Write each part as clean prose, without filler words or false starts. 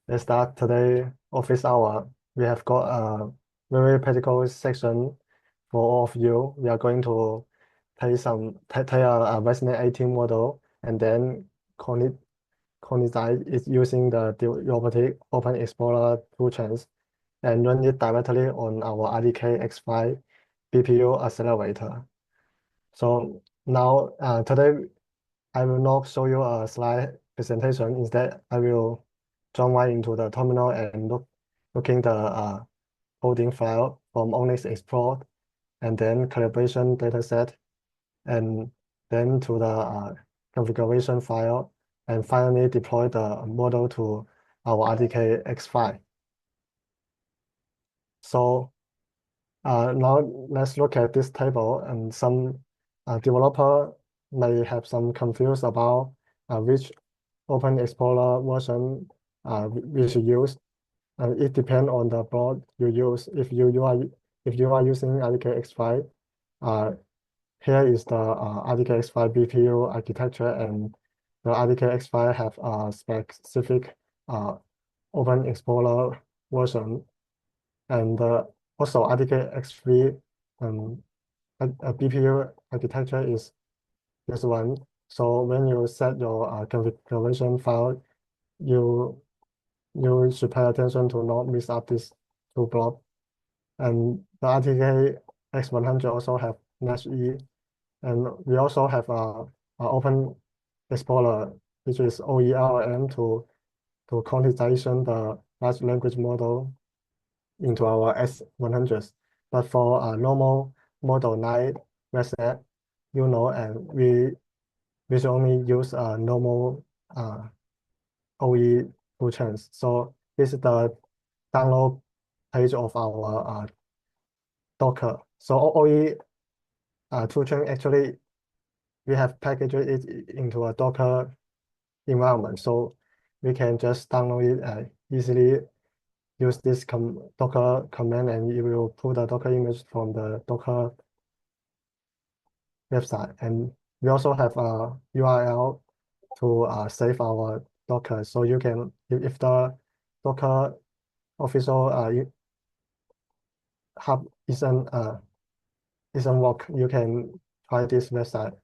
Let's start today office hour. We have got a very practical section for all of you. We are going to take a ResNet 18 model and then quantize it using the D-Robotics OpenExplorer toolchains and run it directly on our RDK X5 BPU accelerator. So now today I will not show you a slide presentation. Instead, I will jump right into the terminal and looking the coding file from ONNX Explorer and then calibration dataset and then to the configuration file and finally deploy the model to our RDK X5. So now let's look at this table, and some developer may have some confused about which OpenExplorer version we should use. It depends on the board you use. If you are using RDK X5, uh, here is the RDK X5 BPU architecture, and the RDK X5 have a specific OpenExplorer version, and also RDK X3 um, a BPU architecture is this one. So when you set your configuration file, you you should pay attention to not mix up these two blocks. And the RTK X100 also have Mesh E, and we also have a Open Explorer, which is OERM to quantization the large language model into our S100s. But for a normal model 9 ResNet, and we should only use a normal OE toolchains. So this is the download page of our Docker. So OE toolchain actually we have packaged it into a Docker environment. So we can just download it easily, use this Docker command, and it will pull the Docker image from the Docker website. And we also have a URL to save our Docker. So you can, if the Docker official hub isn't work, you can try this website.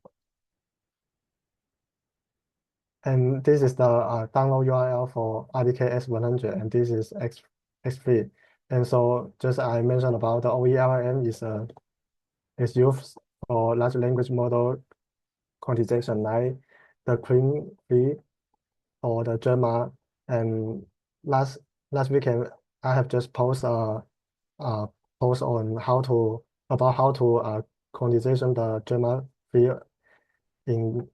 And this is the download URL for RDK S100, and this is X3. And so just I mentioned about the OERM is used for large language model quantization like the Clean V or the Gemma. And last weekend I have just posted a post on about how to quantization the Gemma V in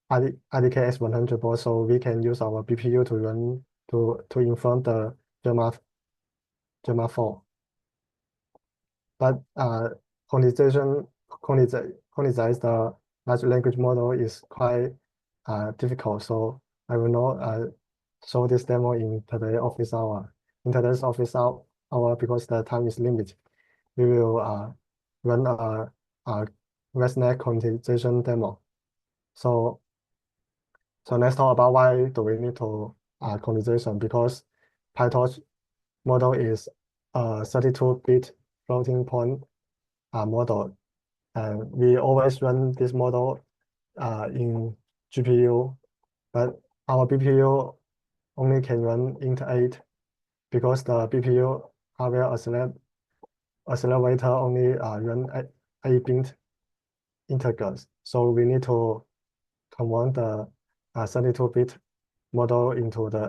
RDK S100 board, so we can use our BPU to run to inform the Gemma 4. But quantize the large language model is quite difficult, so I will not show this demo in today's office hour. In today's office hour, because the time is limited, we will run a ResNet quantization demo. So let's talk about why do we need to quantization, because PyTorch model is a 32-bit floating point model. And we always run this model in GPU, but our BPU only can run int8 because the BPU hardware accelerator only run 8-bit integers. So we need to convert the 32-bit model into the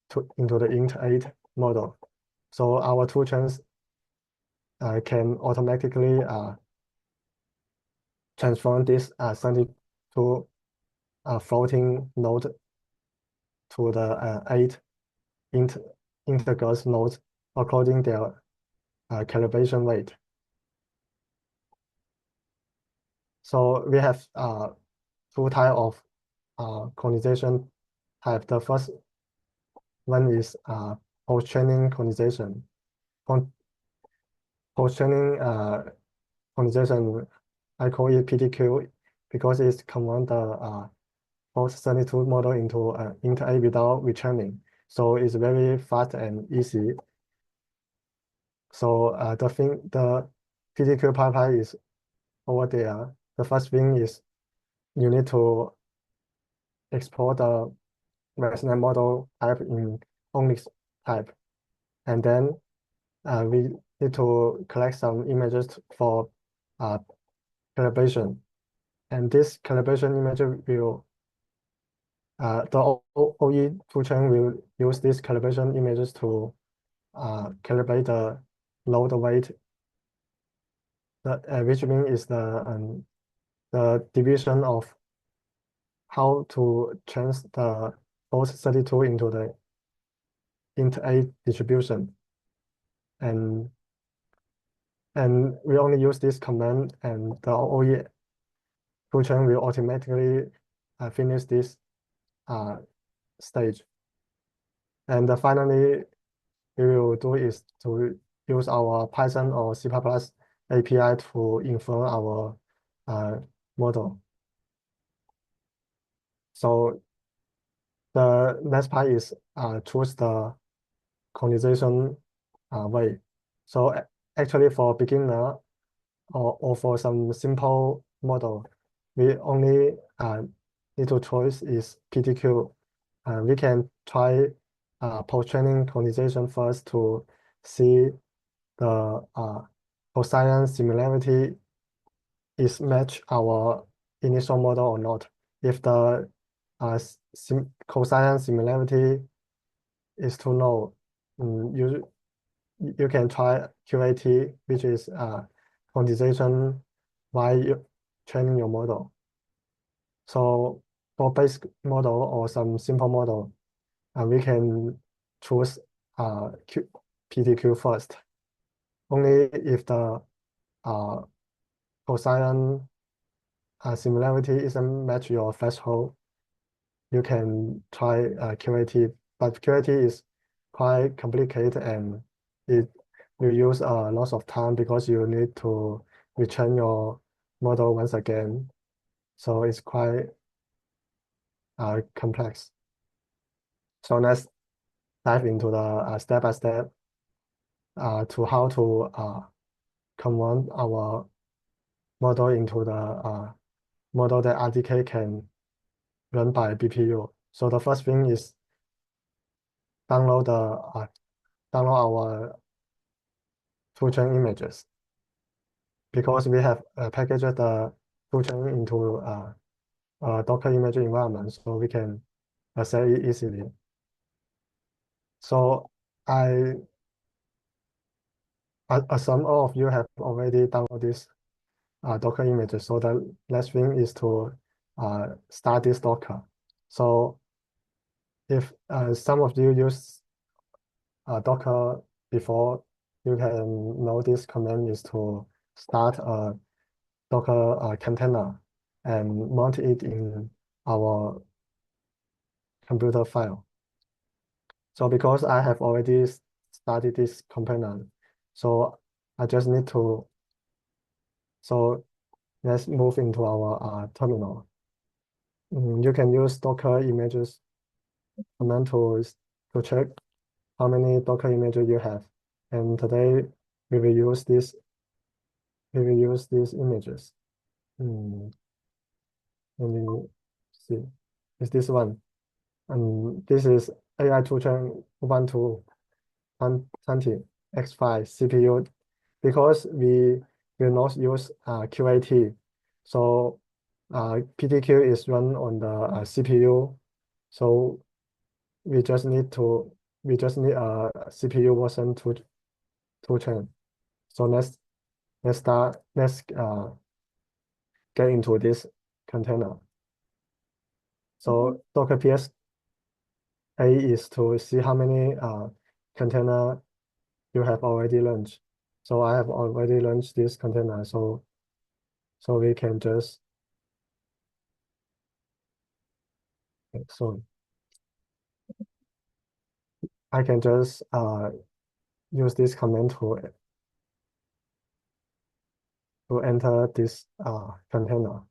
int8 model. So our toolchains can automatically transform this 32 floating node to the 8 integers nodes according their calibration rate. So we have two types of quantization type. The first one is post-training quantization. Post-training quantization, I call it PTQ because it's convert the post-32 model into int8 without retraining. So it's very fast and easy. So the PTQ pipeline is over there. The first thing is you need to export the resonant model type in ONNX type. And then we need to collect some images for uh, calibration. And this calibration image will, the OE toolchain will use these calibration images to calibrate the load weight, which means is the division of how to change the both 32 into the int A distribution. And we only use this command, and the OE toolchain will automatically finish this uh, stage. And finally, we will do is to use our Python or C++ API to infer our model. So the next part is choose the quantization way. So actually for beginner or for some simple model, we only need to choose is PTQ. We can try post-training quantization first to see the cosine similarity is match our initial model or not. If the cosine similarity is too low, you can try QAT, which is quantization while you training your model. So for basic model or some simple model, we can choose PTQ first. Only if the uh, cosine similarity isn't match your threshold, you can try QAT. But QAT is quite complicated and it will use a lot of time because you need to retrain your model once again. So it's quite complex. So let's dive into the step-by-step to how to convert our model into the model that RDK can run by BPU. So the first thing is download our toolchain images because we have packaged the toolchain into a Docker image environment, so we can access it easily. So I assume all of you have already downloaded this Docker images. So the last thing is to start this Docker. So if some of you use Docker before, you can know this command is to start a Docker container and mount it in our computer file. So because I have already started this component, so I just need to, so let's move into our terminal. You can use Docker images command to check how many Docker images you have. And today we will use these images. Let me see. It's this one. And this is AI Toolchain Ubuntu 20 X5 CPU because we will not use QAT. So PTQ is run on the CPU. So we just need a CPU version to train. So let's get into this container. So Docker PS A is to see how many container you have already launched. So I have already launched this container. So we can just so I can just use this command to enter this container.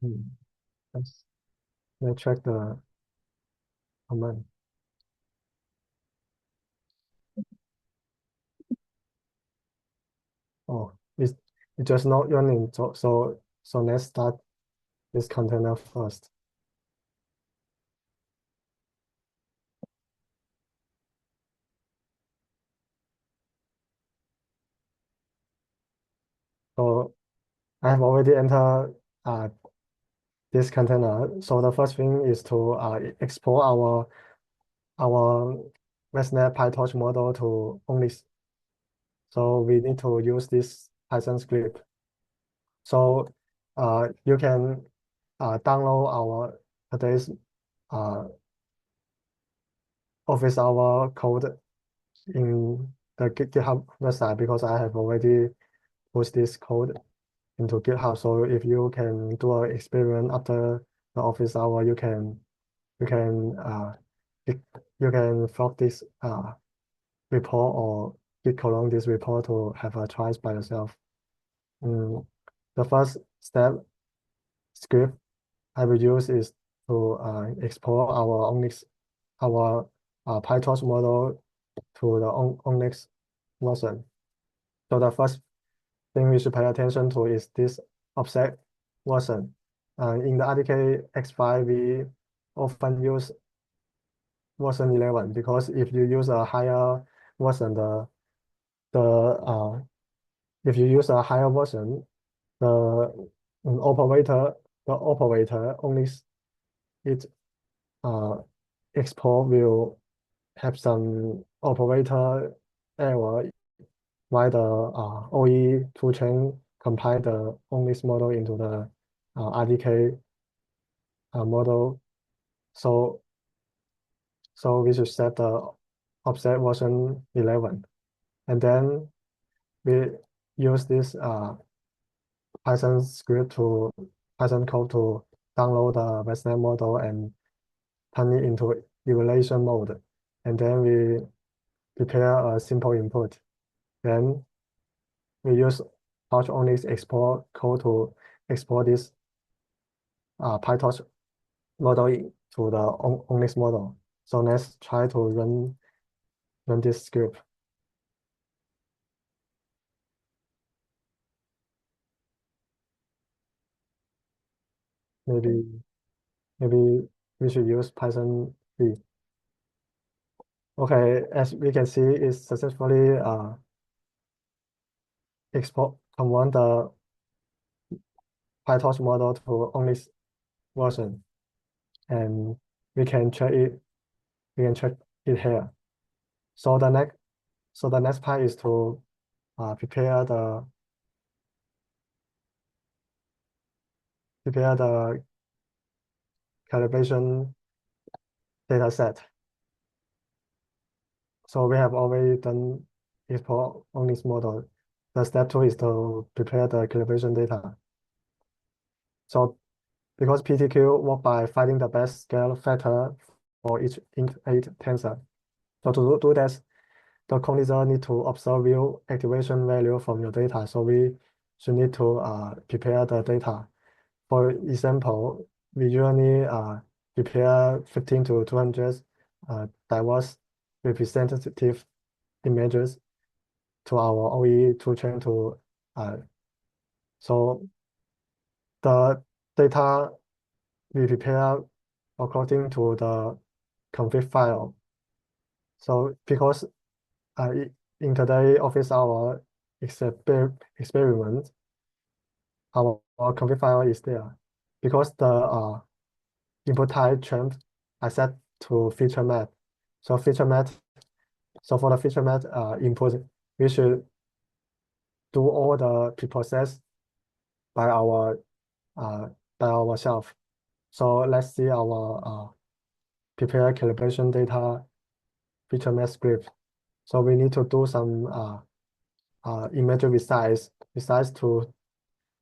Hmm. Let's, let's check the command. Oh, it's just not running. So let's start this container first. So I have already entered this container. So the first thing is to export our ResNet PyTorch model to ONNX. So we need to use this Python script. So you can download our today's uh, office hour code in the GitHub website because I have already pushed this code into GitHub. So if you can do an experiment after the office hour, you can you, you can flog this report or git clone this report to have a try by yourself. Mm, the first step script I will use is to export our ONNX, our PyTorch model to the ONNX version. So the first thing we should pay attention to is this offset version. In the RDK X5, we often use version 11 because if you use a higher version, the if you use a higher version, the operator only it uh export will have some operator error while the OE toolchain compile the only model into the RDK model. So so we should set the offset version 11, and then we use this Python script to Python code to download the ResNet model and turn it into evaluation mode. And then we prepare a simple input. Then we use Torch ONNX export code to export this PyTorch model to the ONNX model. So let's try to run this script. Maybe maybe we should use Python 3. Okay, as we can see, it's successfully convert the PyTorch model to ONNX version, and we can check it. We can check it here. So the next part is to prepare the calibration data set. So we have already done export on this model. The step two is to prepare the calibration data. So because PTQ work by finding the best scale factor for each int8 tensor. So to do this, the quantizer need to observe real activation value from your data. So we should need to prepare the data. For example, we usually prepare 15 to 200 diverse representative images to our OE toolchain to so the data we prepare according to the config file. So because in today office hour experiment, our config file is there because the input type champ I set to feature map. So for the feature map input, we should do all the preprocess by our uh, by ourselves. So let's see our prepare calibration data feature map script. So we need to do some image resize to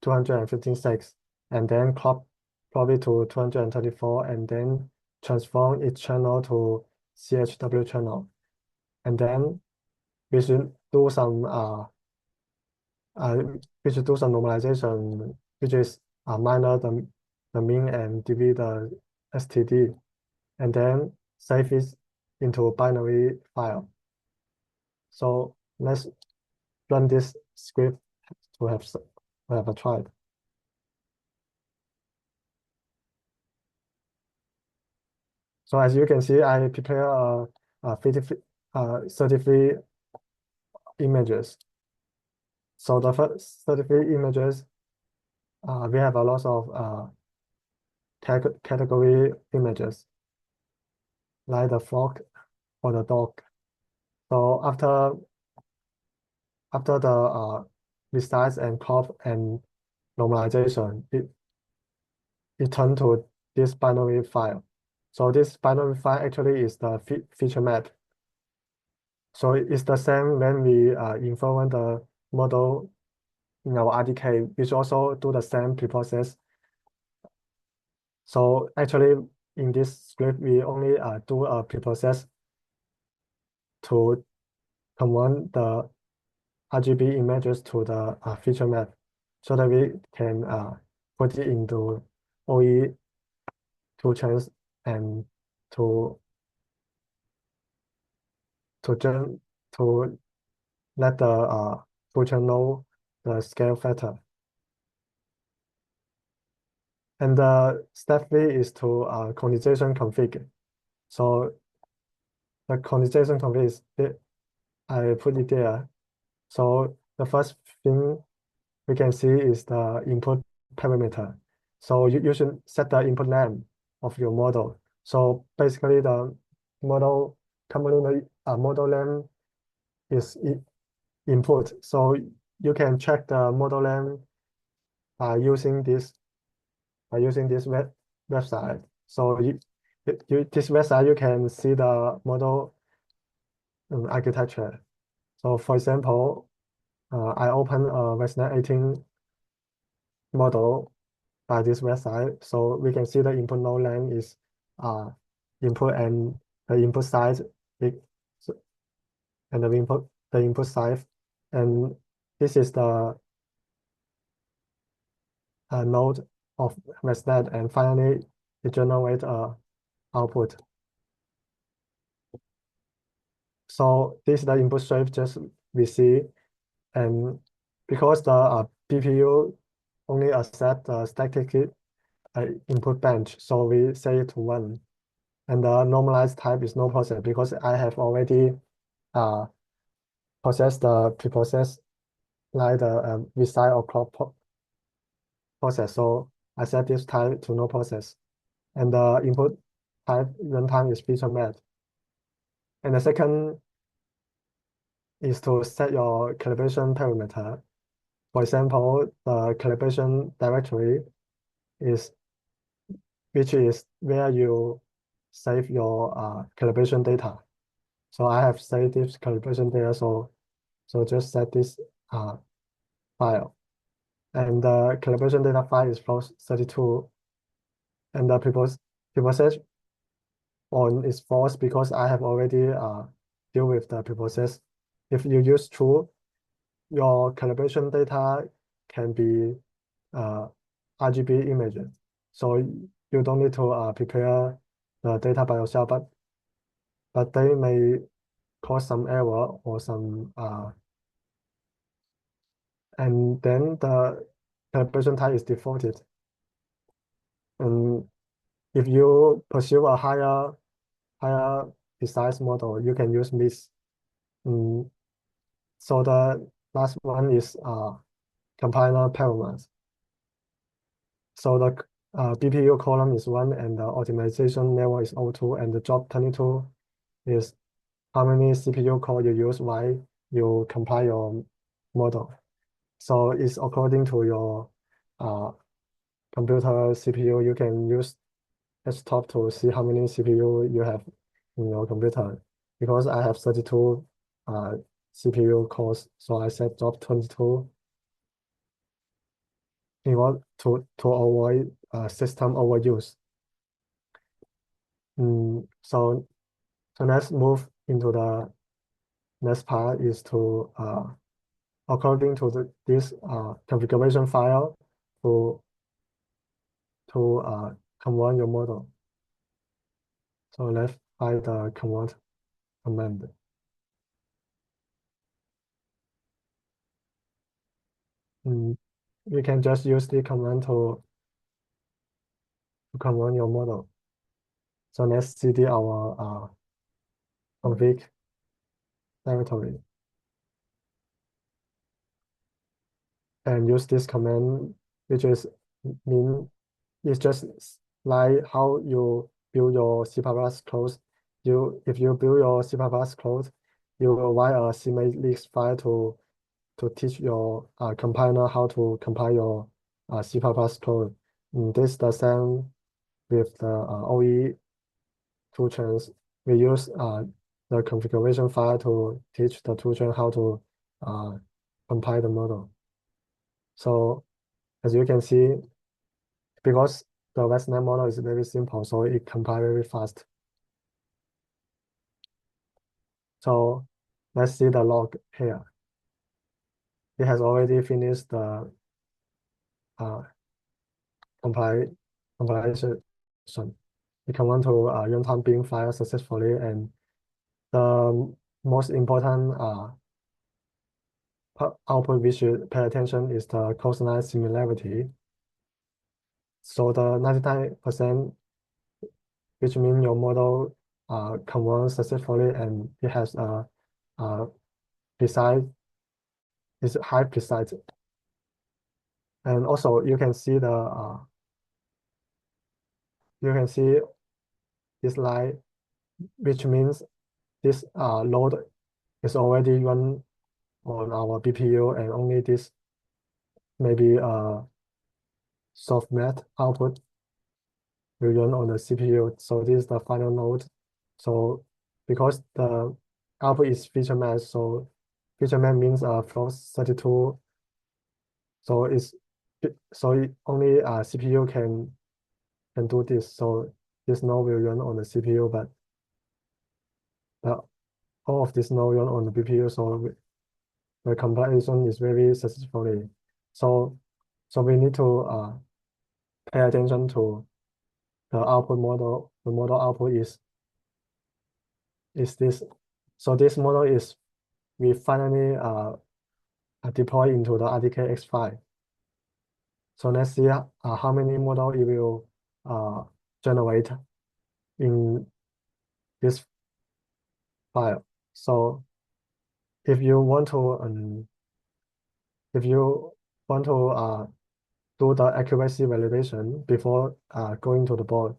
256, and then crop it to 234, and then transform each channel to CHW channel. And then we should do some uh, we should do some normalization, which is minor the min and delete the std, and then save it into a binary file. So let's run this script to have a try. So as you can see, I prepare 33 images. So the first 33 images, we have a lot of category images, like the frog or the dog. So after the resize and crop and normalization, it turned to this binary file. So this binary file actually is the feature map. So it's the same when we infer the model in our RDK, which also do the same preprocess. So actually, in this script, we only do a preprocess to convert the RGB images to the feature map, so that we can put it into OE toolchains and to to to let the toolchain know the scale factor. And the step 3 is to quantization config. So the quantization config is I put it there. So the first thing we can see is the input parameter. So you should set the input name of your model. So basically the model model name is input. So you can check the model name by using this website. So this website you can see the model architecture. So for example, I open a ResNet 18 model by this website. So we can see the input node length is input and the input size so- and the input size. And this is the node of ResNet, and finally it generates a output. So this is the input shape just we see, and because the BPU only accept the static input bench, so we set it to 1. And the normalized type is no process because I have already processed the preprocess like the resize or crop process. So I set this type to no process. And the input type runtime is feature map. And the second is to set your calibration parameter. For example, the calibration directory is which is where you save your calibration data. So I have saved this calibration data, so just set this file. And the calibration data file is float 32, and the preprocess on is false because I have already deal with the preprocess. If you use true, your calibration data can be RGB images. So you don't need to prepare the data by yourself, but they may cause some error or some and then the calibration type is defaulted. And if you pursue a higher precise model, you can use this. So the last one is compiler parameters. So the BPU column is 1, and the optimization level is O2, and the job 22 is how many CPU core you use while you compile your model. So it's according to your computer CPU. You can use desktop to see how many CPU you have in your computer. Because I have 32 CPU cores, so I set job 22 in order to avoid system overuse. So let's move into the next part is to according to this configuration file to to convert your model. So let's find the convert command. You can just use the command to convert your model. So let's cd our config directory and use this command, which is mean it's just like how you build your C++ code. If you build your C++ code, you will write a CMake file to teach your compiler how to compile your C++ code. This is the same with the OE toolchains. We use the configuration file to teach the toolchain how to compile the model. So as you can see, because the ResNet model is very simple, so it compiles very fast. So let's see the log here. It has already finished the compilation. It convert to runtime bin file successfully, and the most important output we should pay attention is the coastline similarity. So the 99%, which means your model converts successfully and it has a precise, is high precise. And also you can see this line, which means this load is already run on our BPU, and only this maybe softmax output will run on the CPU. So this is the final node. So because the output is feature match, so feature match means float 32. So only CPU can do this. So this node will run on the CPU, but all of this node run on the BPU. So the compilation is very successfully. So we need to pay attention to the output model. The model output is this. So this model is we finally deploy into the RDK X5. So let's see how many model it will generate in this file. So if you want to do the accuracy validation before going to the board,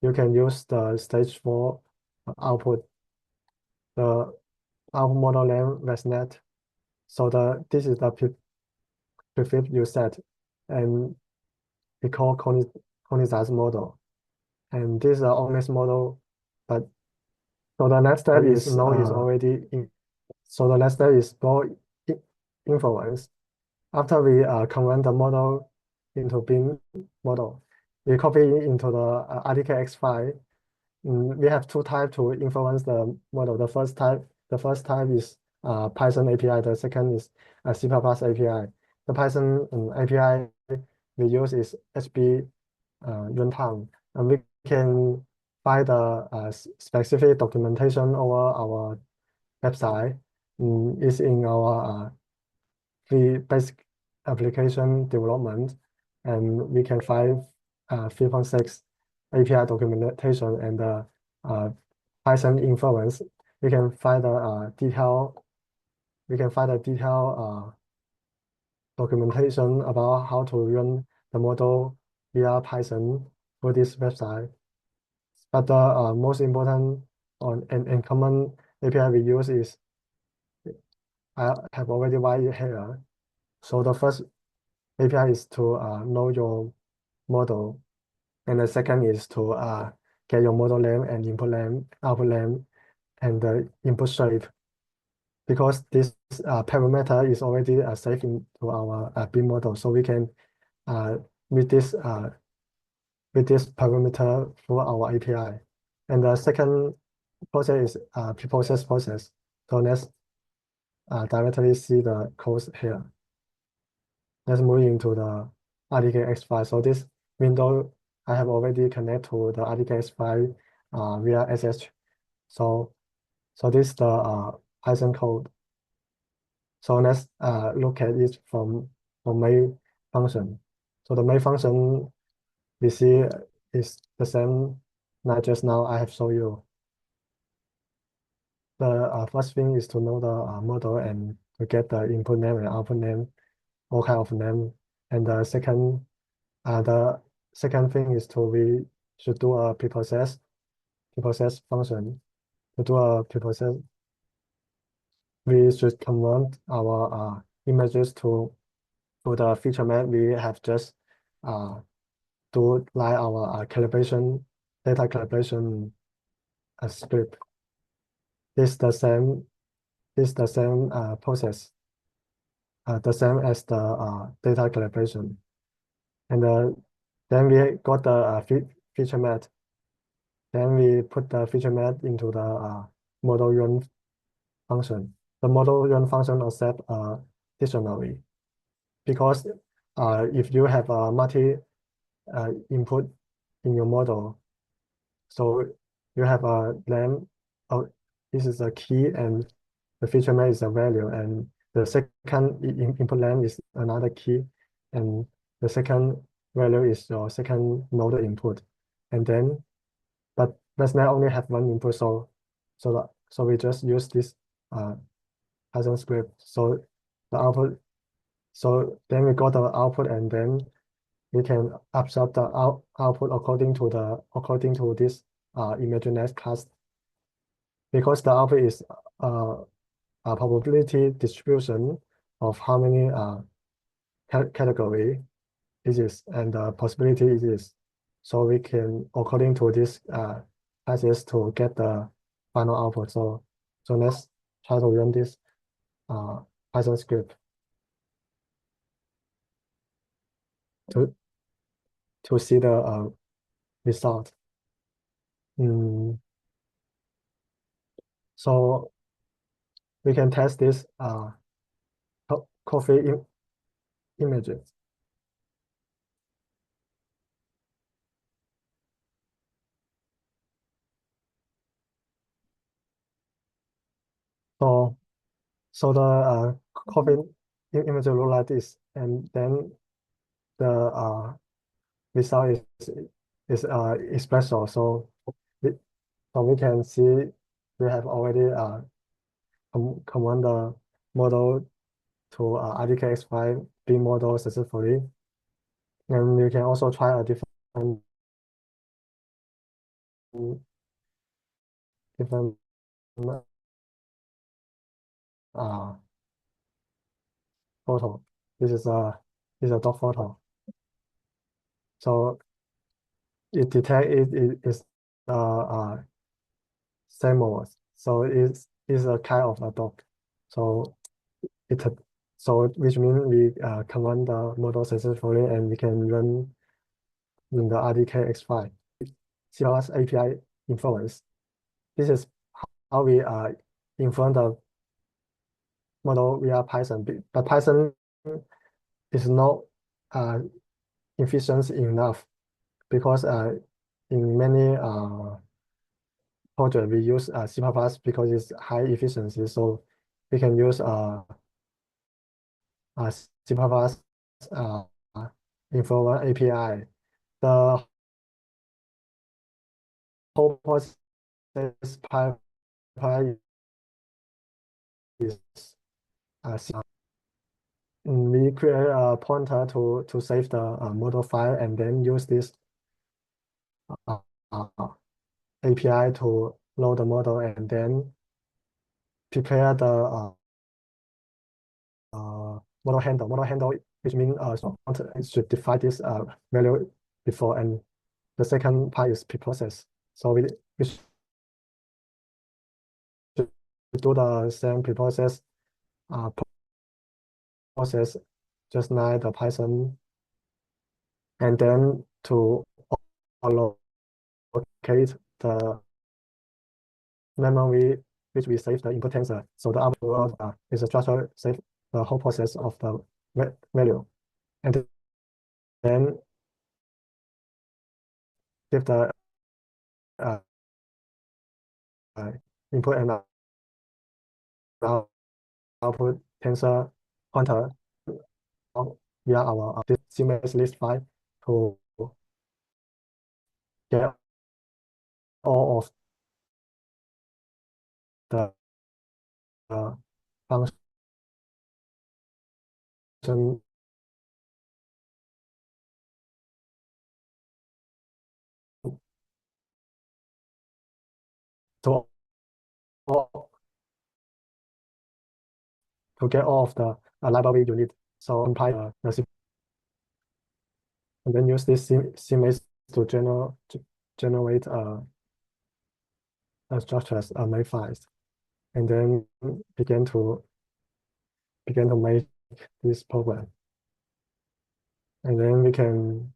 you can use the stage 4 output, the output model name ResNet. So this is the prefix you set, and we call Quantizer model. And this is our ONNX model, but so the next step is node is already in. So the next step is go inference. After we convert the model into bin model, we copy it into the RDK X5. We have two types to influence the model. The first type is Python API. The second is C++ API. The Python API we use is HB runtime, and we can find the specific documentation over our website. It's in our free basic application development, and we can find 3.6 API documentation and Python inference. We can find the detailed documentation about how to run the model via Python for this website. But the most important and common API we use is I have already written it here. So the first API is to know your model, and the second is to get your model name and input name, output name, and the input shape. Because this parameter is already saved into our bin model, so we can read this parameter through our API. And the second process is preprocess process. So let's directly see the code here. Let's move into the RDK X5. So this window I have already connected to the RDK file via SSH. So this is the Python code. So let's look at it from main function. So the main function we see is the same like just now I have shown you. The first thing is to know the model and to get the input name and output name, all kind of name. And the second thing is we should do a preprocess function. To do a preprocess, we should convert our images to the feature map we have just uh, do like our data calibration script. It's the same. It's the same process, the same as the data calibration. And then we got the feature map. Then we put the feature map into the model run function. The model run function accept a dictionary because if you have a multi input in your model, so you have a name. Oh, this is a key, and the feature map is a value, and the second input name is another key, and the second value is your second node input, and then but ResNet only have one input, so we just use this uh, Python script. So the output, so then we got the output, and then we can absorb the output according to this imaginary class, because the output is uh, a probability distribution of how many category it is and the possibility it is. So we can, according to this classes, to get the final output. So let's try to run this uh, Python script to see the result. So we can test this coffee images. So the coffee image look like this, and then the result is espresso. We, so we can see we have already command the model to RDKX5 B model successfully. And you can also try a different uh, photo. This is a dog photo. So it detect it is same. So it's a kind of a dog. So it so which means we command the model successfully, and we can run in the RDKX5. C++ API inference. This is how we infer the model via Python. But Python is not uh, efficient enough because in many projects we use C++ because it's high efficiency. So we can use C++ uh, Infer API. The whole process pipeline is C++. We create a pointer to save the model file, and then use this uh, API to load the model, and then prepare the model handle. Model handle, which means it should define this value before, and the second part is preprocess. So we should do the same preprocess uh, process just like the Python, and then to allocate the memory which we save the input tensor. So the output is a structure save the whole process of the value. And then give the uh, input and output tensor pointer via our CMS list file to get all of the function to get all of the library you need. So apply and then use this CMS to generate structures make files, and then begin to make this program, and then we can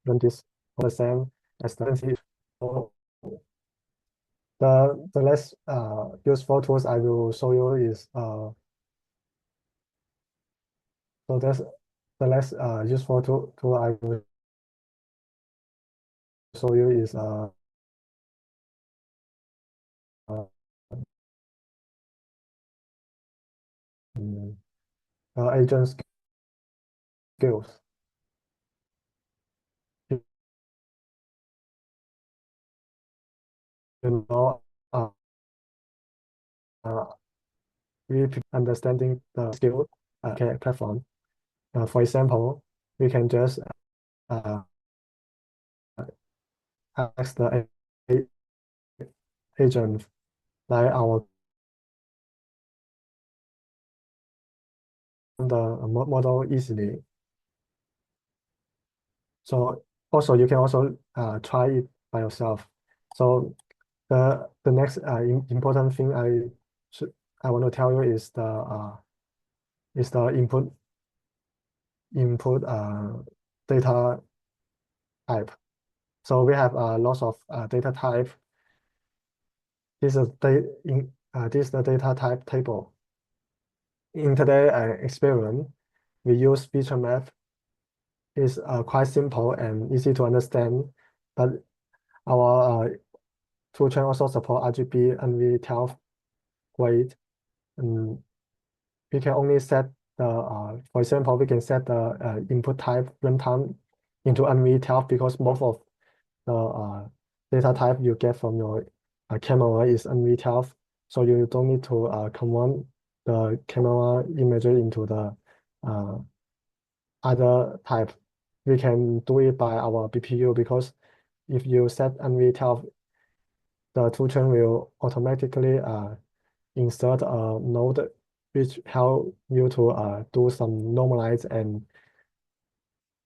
run this for the same as the so the less useful tools I will show you is so that's the less useful tool I will show you is uh, mm, agent skills. You know, uh, we understanding the skill platform. For example, we can just uh, ask the agent like our the model easily. So also you can also try it by yourself. So the next important thing I want to tell you is the input data type. So we have lots of data type. This is the data type table. In today's experiment, we use feature map. It's quite simple and easy to understand, but our toolchain also support RGB and V12 weight. And we can only set for example, we can set the input type runtime into NV12 because most of the data type you get from your camera is NV12. So you don't need to convert the camera image into the other type. We can do it by our BPU because if you set NV12, the toolchain will automatically insert a node which help you to do some normalize and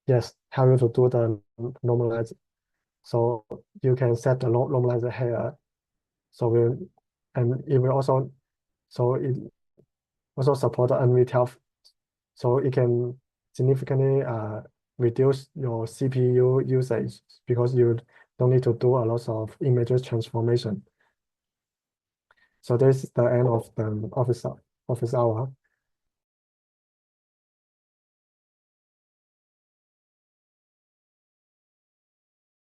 yes, help you to do the normalize. So you can set the normalizer here. So it will also support the NV12. So it can significantly reduce your CPU usage because you don't need to do a lot of images transformation. So this is the end of the office hour.